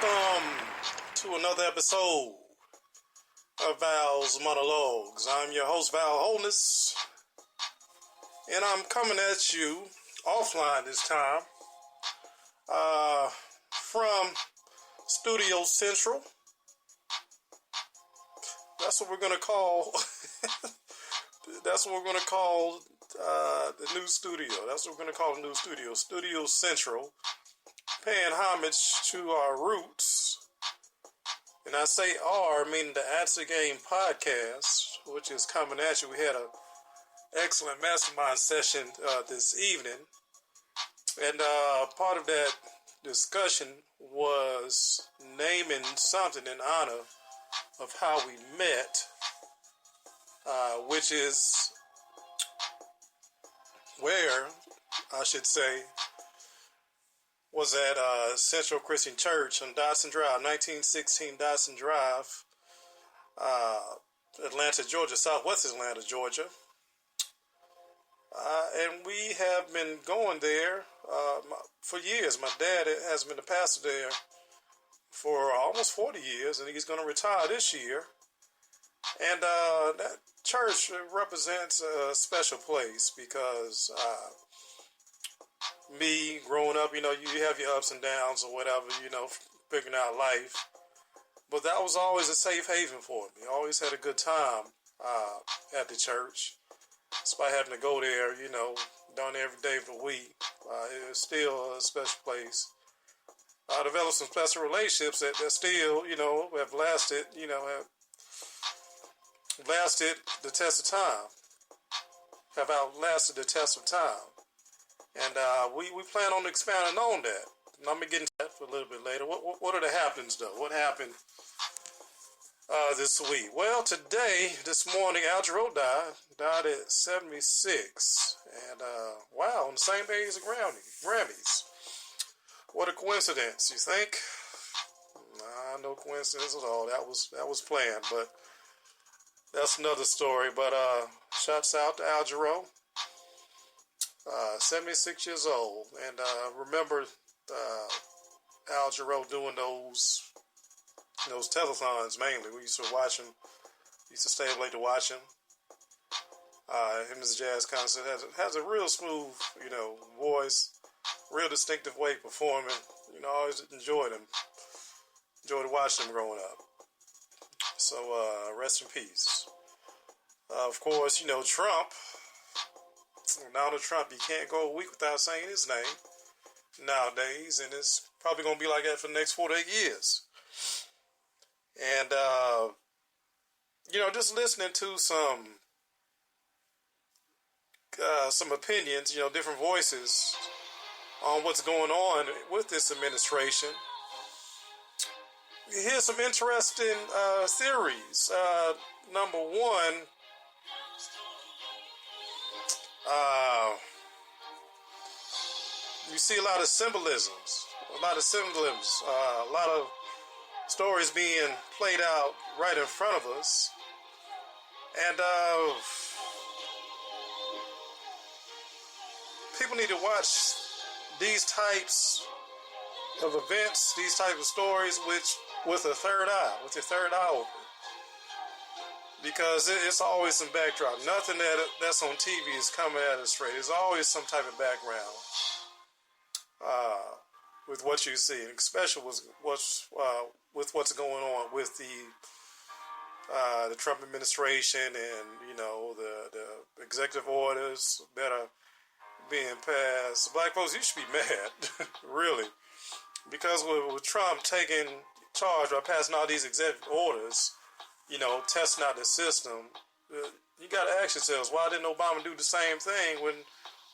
Welcome to another episode of Val's Monologues. I'm your host, Val Holness, and I'm coming at you offline this time from Studio Central. That's what we're going to call the new studio. That's what we're going to call the new studio, Studio Central, paying homage to our roots. And I say our, meaning the Answer Game podcast, which is coming at you. We had an excellent mastermind session this evening. And part of that discussion was naming something in honor of how we met, which is where, I should say, was at Central Christian Church on Dodson Drive, 1916 Dodson Drive, Atlanta, Georgia, Southwest Atlanta, Georgia. And we have been going there for years. My dad has been the pastor there for almost 40 years, and he's going to retire this year. And that church represents a special place because me growing up, you have your ups and downs or whatever, figuring out life. But that was always a safe haven for me. I always had a good time at the church. Despite having to go there, down there every day of the week. It was still a special place. I developed some special relationships that still, have lasted, have lasted the test of time. Have outlasted the test of time. And we plan on expanding on that. And I'm going to get into that for a little bit later. What are the happenings, though? What happened this week? Well, this morning, Al Jarreau died at 76. And, wow, on the same day as the Grammys. What a coincidence, you think? Nah, no coincidence at all. That was planned, but that's another story. But shouts out to Al Jarreau. 76 years old, and remember Al Jarreau doing those telethons mainly. We used to watch him. Used to stay up late to watch him. Him as a jazz concert has a real smooth, voice, real distinctive way of performing. I always enjoyed him. Enjoyed watching him growing up. So rest in peace. Of course, Trump. Donald Trump, you can't go a week without saying his name nowadays, and it's probably going to be like that for the next 4 to 8 years. And, just listening to some opinions, different voices on what's going on with this administration. Here's some interesting theories. Number one, you see a lot of symbolisms, a lot of stories being played out right in front of us. And people need to watch these types of events, these types of stories with a third eye, with your third eye open. Because it's always some backdrop. Nothing that's on TV is coming at us straight. There's always some type of background with what you see, and especially with what's going on with the Trump administration and the executive orders that are being passed. Black folks, you should be mad, really, because with Trump taking charge by passing all these executive orders, testing out the system, you got to ask yourselves, why didn't Obama do the same thing when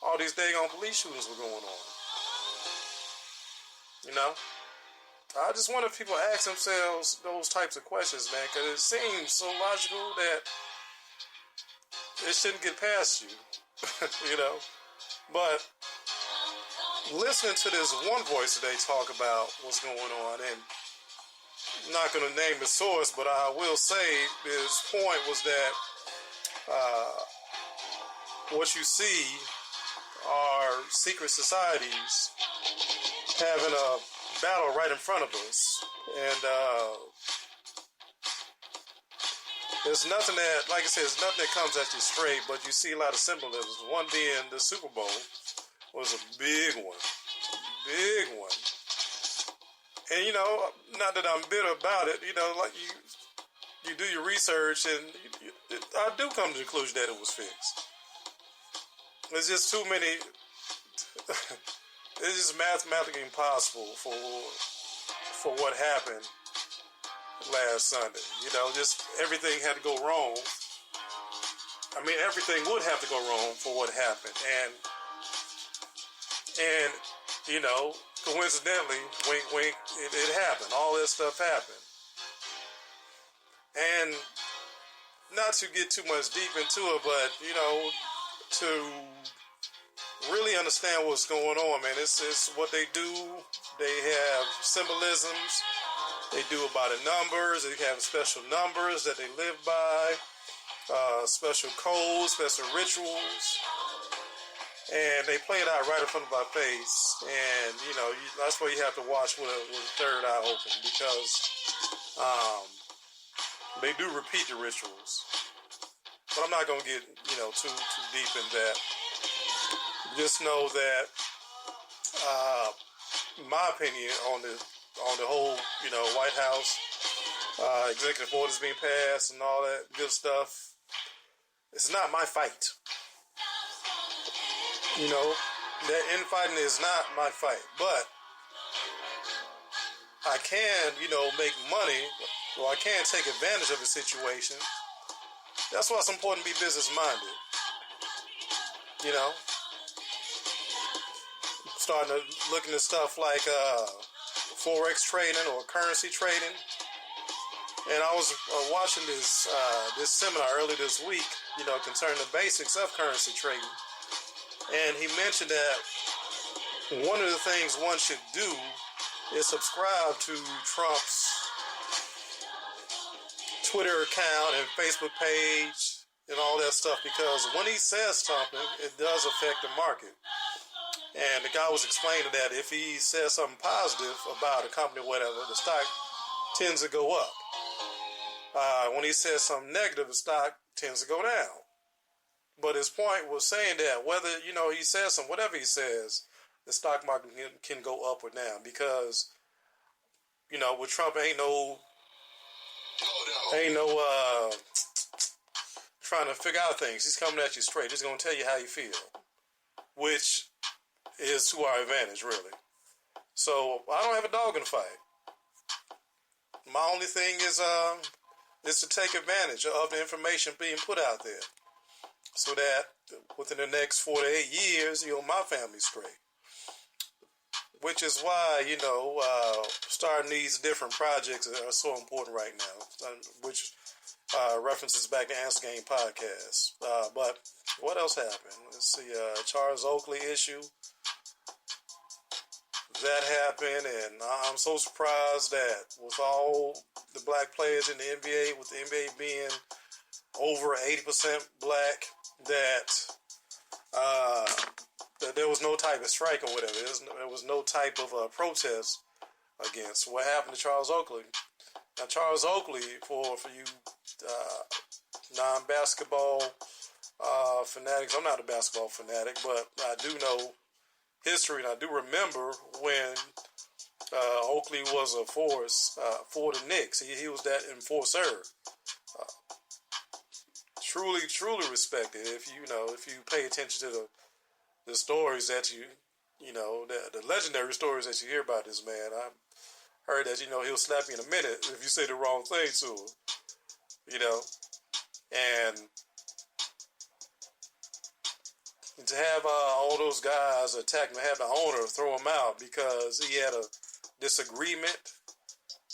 all these daggone police shootings were going on? I just wonder if people ask themselves those types of questions, man, because it seems so logical that it shouldn't get past you, But listening to this one voice that they talk about what's going on, and I'm not going to name the source, but I will say his point was that what you see are secret societies having a battle right in front of us And there's nothing that, like I said, there's nothing that comes at you straight, but you see a lot of symbolisms. One being the Super Bowl was a big one. Big one. And, not that I'm bitter about it, like you do your research, and I do come to the conclusion that it was fixed. There's just too many. It's just mathematically impossible for what happened last Sunday. Just everything had to go wrong. I mean, everything would have to go wrong for what happened, and coincidentally, wink, wink, it happened. All this stuff happened. And not to get too much deep into it, but, to really understand what's going on, man, it's what they do. They have symbolisms. They do it by the numbers. They have special numbers that they live by, special codes, special rituals. And they play it out right in front of our face. And, that's why you have to watch with a third eye open, because they do repeat the rituals. But I'm not going to get, too deep in that. Just know that my opinion on the whole, White House, executive orders being passed and all that good stuff, it's not my fight. That infighting is not my fight, but I can, make money, or I can take advantage of the situation. That's why it's important to be business-minded. Starting to look into stuff like forex trading or currency trading. And I was watching this seminar earlier this week, concerning the basics of currency trading. And he mentioned that one of the things one should do is subscribe to Trump's Twitter account and Facebook page and all that stuff, because when he says something, it does affect the market. And the guy was explaining that if he says something positive about a company or whatever, the stock tends to go up. When he says something negative, the stock tends to go down. But his point was saying that whether, he says something, whatever he says, the stock market can go up or down, because, with Trump, ain't no trying to figure out things. He's coming at you straight. He's going to tell you how you feel, which is to our advantage, really. So I don't have a dog in the fight. My only thing is to take advantage of the information being put out there, so that within the next 4 to 8 years, my family's straight. Which is why, starting these different projects are so important right now, which references back to Answer Game podcast. But what else happened? Let's see, Charles Oakley issue. That happened, and I'm so surprised that with all the black players in the NBA, with the NBA being over 80% black, that there was no type of strike or whatever. There was no type of protest against what happened to Charles Oakley. Now, Charles Oakley, for you non-basketball fanatics, I'm not a basketball fanatic, but I do know history, and I do remember when Oakley was a force for the Knicks. He was that enforcer. Truly respected. If you pay attention to the stories that the legendary stories that you hear about this man, I heard that he'll slap you in a minute if you say the wrong thing to him. And to have all those guys attack him, have the owner throw him out because he had a disagreement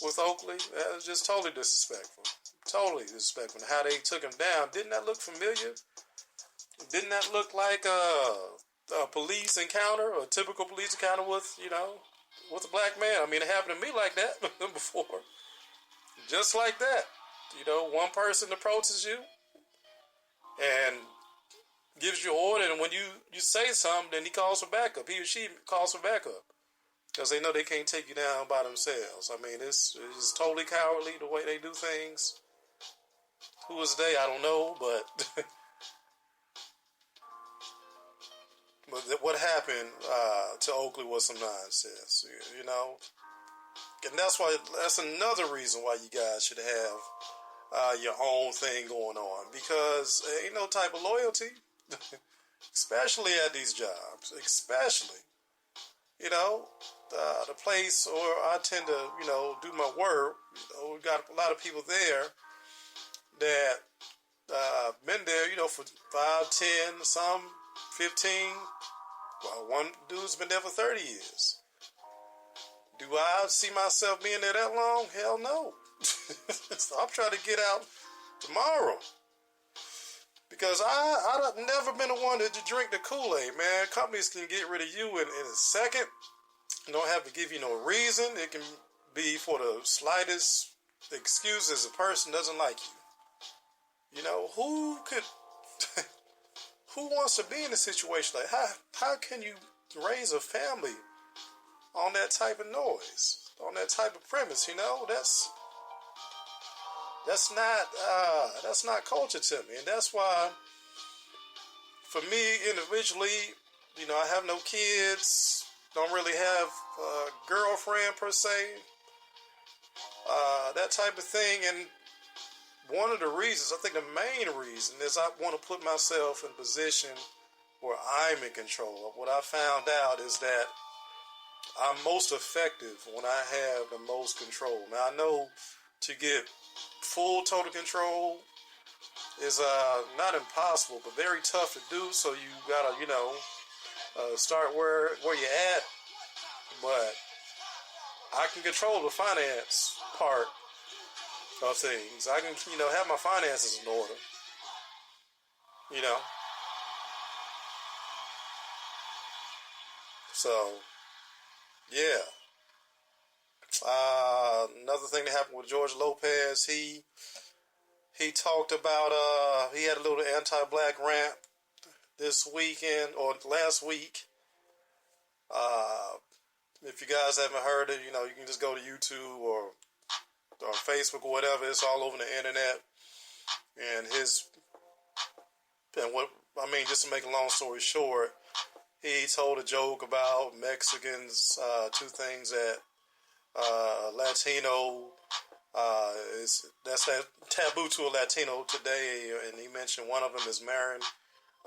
with Oakley, that was just totally disrespectful. Totally disrespectful. How they took him down, didn't that look familiar? Didn't that look like a police encounter, a typical police encounter with a black man? I mean, it happened to me like that before. Just like that. One person approaches you and gives you an order, and when you say something, then he calls for backup. He or she calls for backup. because they know they can't take you down by themselves. I mean, it's totally cowardly the way they do things. Who was they? I don't know, but but what happened to Oakley was some nonsense, you know. And that's another reason why you guys should have your own thing going on, because there ain't no type of loyalty, especially at these jobs, especially. You know, the place where I tend to, do my work, we got a lot of people there that been there, for 5, 10, some 15. Well, one dude's been there for 30 years. Do I see myself being there that long? Hell no. So I'm trying to get out tomorrow. Because I've never been the one to drink the Kool-Aid, man. Companies can get rid of you in a second. You don't have to give you no reason. It can be for the slightest excuse as a person doesn't like you. You know, who wants to be in a situation like how can you raise a family on that type of noise, on that type of premise? That's not culture to me, and that's why, for me individually, I have no kids, don't really have a girlfriend per se, that type of thing. And one of the reasons, I think the main reason, is I want to put myself in a position where I'm in control. What I found out is that I'm most effective when I have the most control. Now, I know to get full total control is not impossible, but very tough to do. So you gotta, start where you're at. But I can control the finance part of things. I can, have my finances in order. So, yeah. Another thing that happened with George Lopez, he talked about, he had a little anti-black rant this weekend, or last week. If you guys haven't heard it, you can just go to YouTube or Facebook or whatever. It's all over the internet. And just to make a long story short, he told a joke about Mexicans, two things that Latino that's that taboo to a Latino today, and he mentioned one of them is marrying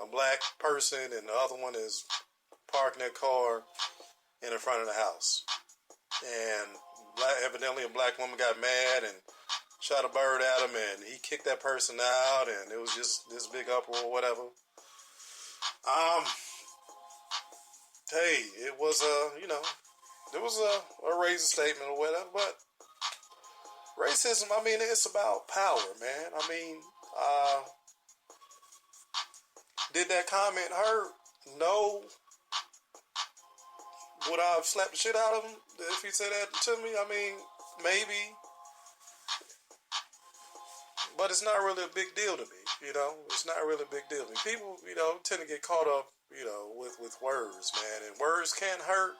a black person, and the other one is parking their car in the front of the house. And evidently a black woman got mad and shot a bird at him, and he kicked that person out, and it was just this big uproar or whatever. Hey, it was there was a racist statement or whatever, but racism, it's about power, man. Did that comment hurt? No. Would I have slapped the shit out of him if he said that to me? Maybe. But it's not really a big deal to me, It's not really a big deal to me. People, tend to get caught up, with words, man. And words can hurt.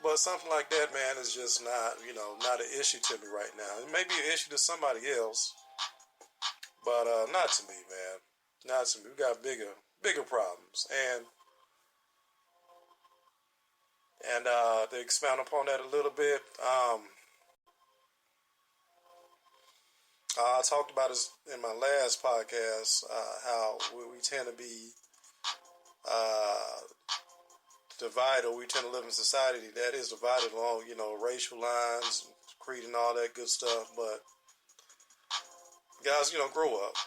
But something like that, man, is just not, not an issue to me right now. It may be an issue to somebody else, but not to me, man. Not to me. We got bigger problems. And to expound upon that a little bit, I talked about this in my last podcast, how we tend to be divided, or we tend to live in a society that is divided along, racial lines, creed, and all that good stuff. But guys, grow up.